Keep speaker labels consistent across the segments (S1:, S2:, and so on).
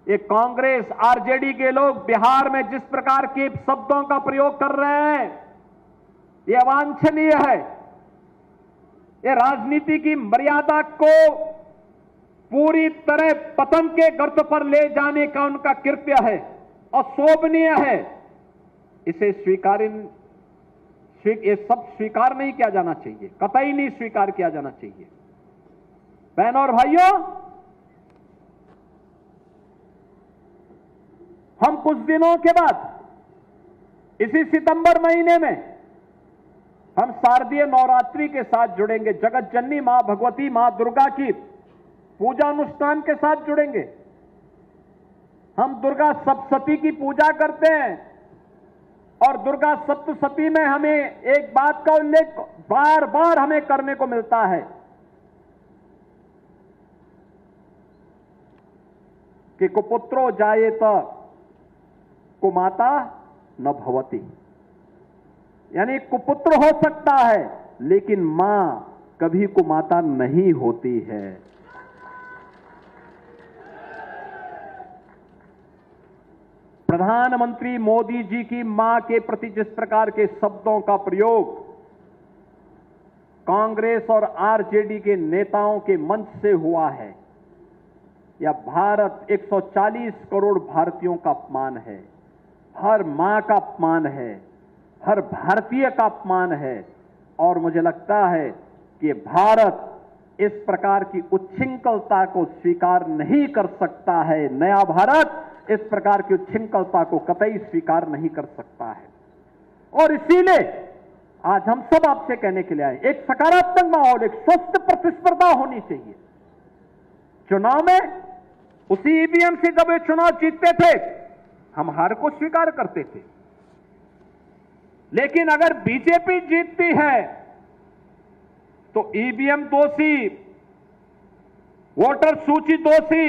S1: ये कांग्रेस आरजेडी के लोग बिहार में जिस प्रकार के शब्दों का प्रयोग कर रहे हैं, ये अवांछनीय है। ये राजनीति की मर्यादा को पूरी तरह पतन के गर्त पर ले जाने का उनका कृत्य है और शोभनीय है। इसे ये सब स्वीकार नहीं किया जाना चाहिए, कतई नहीं स्वीकार किया जाना चाहिए। बहनों और भाइयों, हम कुछ दिनों के बाद इसी सितंबर महीने में हम शारदीय नवरात्रि के साथ जुड़ेंगे। जगत जननी मां भगवती मां दुर्गा की पूजा अनुष्ठान के साथ जुड़ेंगे। हम दुर्गा सप्तशती की पूजा करते हैं और दुर्गा सप्तशती में हमें एक बात का उल्लेख बार बार हमें करने को मिलता है कि कुपुत्रो जायेत कुमाता न भवति, यानी कुपुत्र हो सकता है लेकिन मां कभी कुमाता नहीं होती है। प्रधानमंत्री मोदी जी की मां के प्रति जिस प्रकार के शब्दों का प्रयोग कांग्रेस और आरजेडी के नेताओं के मंच से हुआ है, यह भारत 140 करोड़ भारतीयों का अपमान है, हर मां का अपमान है, हर भारतीय का अपमान है। और मुझे लगता है कि भारत इस प्रकार की उच्छृंखलता को स्वीकार नहीं कर सकता है। नया भारत इस प्रकार की उच्छृंखलता को कतई स्वीकार नहीं कर सकता है। और इसीलिए आज हम सब आपसे कहने के लिए आए, एक सकारात्मक माहौल, एक स्वस्थ प्रतिस्पर्धा होनी चाहिए। चुनाव में उसी ईवीएम से जब वे चुनाव जीतते थे हम हार को स्वीकार करते थे, लेकिन अगर बीजेपी जीतती है तो ईवीएम दोषी, वोटर सूची दोषी,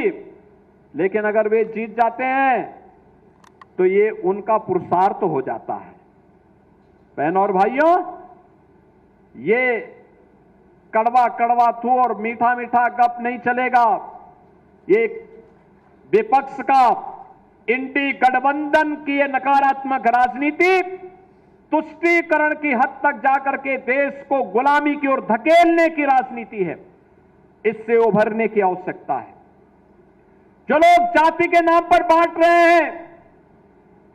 S1: लेकिन अगर वे जीत जाते हैं तो ये उनका पुरुषार्थ हो जाता है। बहनों और भाइयों, ये कड़वा कड़वा थू और मीठा मीठा गप नहीं चलेगा। ये विपक्ष का इंडी गठबंधन की ये नकारात्मक राजनीति तुष्टीकरण की हद तक जाकर के देश को गुलामी की ओर धकेलने की राजनीति है। इससे उभरने की आवश्यकता है। जो लोग जाति के नाम पर बांट रहे हैं,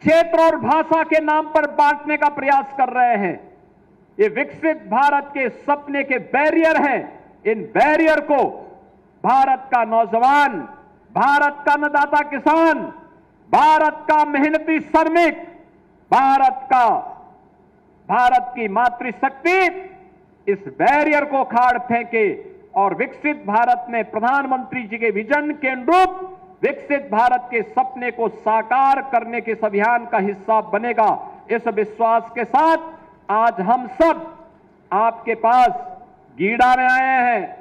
S1: क्षेत्र और भाषा के नाम पर बांटने का प्रयास कर रहे हैं, ये विकसित भारत के सपने के बैरियर हैं। इन बैरियर को भारत का नौजवान, भारत का अन्नदाता किसान, भारत का मेहनती श्रमिक, भारत की मातृशक्ति इस बैरियर को खाड़ फेंके और विकसित भारत में प्रधानमंत्री जी के विजन के अनुरूप विकसित भारत के सपने को साकार करने के इस अभियान का हिस्सा बनेगा। इस विश्वास के साथ आज हम सब आपके पास गीड़ा में आए हैं।